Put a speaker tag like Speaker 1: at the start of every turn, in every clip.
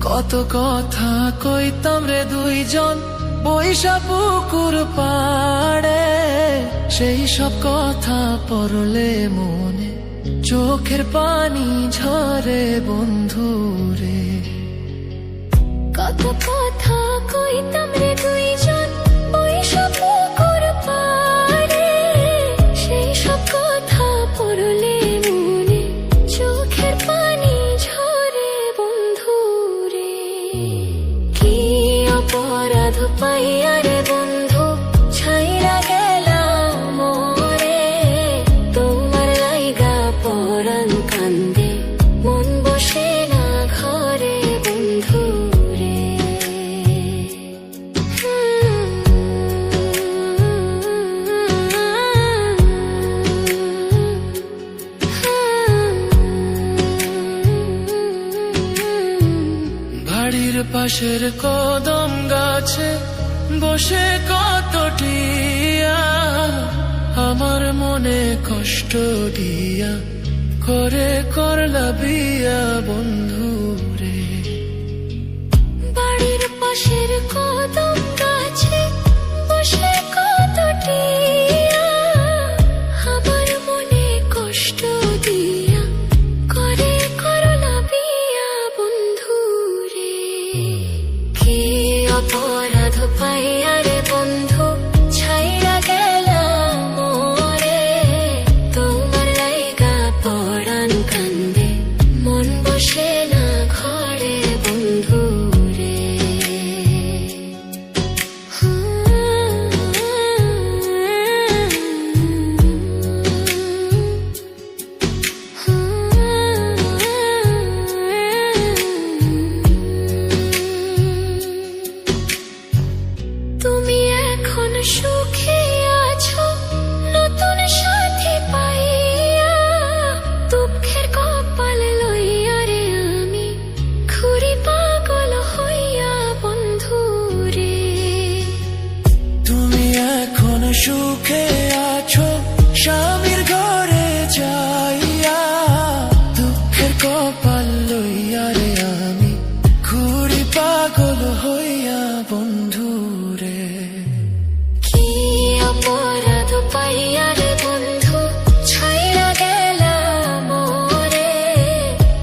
Speaker 1: কত কথা কইতাম রে দুইজন বৈশা পুকুর পাড়ে, সেই সব কথা পড়লে মনে চোখের পানি ঝরে বন্ধু রে।
Speaker 2: কত কথা কইতাম রে দুইজন বৈশা পুকুর পাড়ে, সেই সব কথা পড়লে মনে চোখের পানি ঝরে বন্ধু রে। কি অপরাধ পাইয়া রে বন্ধু ছাইরা গেলাম মোরে, তোমার লাইগা পরাণ কান্দে মন বসে না ঘরে বন্ধু রে।
Speaker 1: বাড়ির পাশের কদম গাছে বসে কত টিয়া, আমার মনে কষ্ট দিয়া করে করলা বিয়া বন্ধু রে।
Speaker 2: বাড়ির পাশের কদম গাছে বসে কত টিয়া, আমার মনে কষ্ট দিয়া করে করলা বিয়া বন্ধু রে। কি অপরাধ পাইয়া রে বন্ধু ছাইরা গেলাম মোরে, তোমার লাইগা পরাণ কান্দে মন বসে না ঘরে বন্ধু রে। তুমি এখন সুখে আছো নতুন সাথী পাইয়া, দুঃখের কপাল লইয়া রে আমি ঘুরি পাগল হইয়া বন্ধু রে।
Speaker 1: তুমি এখন সুখে আছো স্বামীর ঘরে যাইয়া, দুঃখের কপাল লইয়া রে আমি ঘুরি পাগল হইয়া বন্ধু রে।
Speaker 2: কি অপরাধ পাইয়া রে বন্ধু ছাইরা গেলাম মোরে,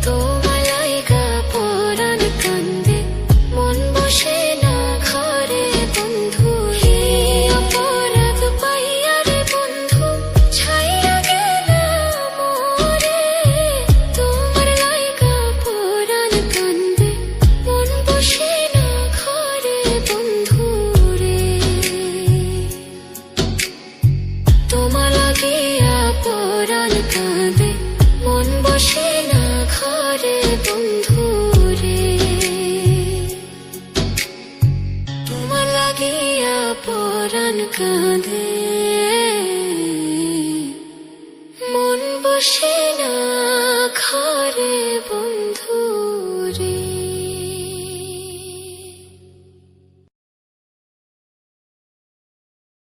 Speaker 2: তোমার লাইগা পরাণ কান্দে মন বসে না ঘরে বন্ধু রে। অপরাধ পাইয়া রে বন্ধু ছাইরা গেলাম মোরে, তোমার লাইগা পরাণ কান্দে মন বসে না ঘরে বন্ধু রে। তোমার লাগিয়া পরাণ কাঁদে মন বসে না ঘরে বন্ধু রে। তোমার লাগিয়া পরাণ কাঁদে মন বসে না ঘরে বন্ধু।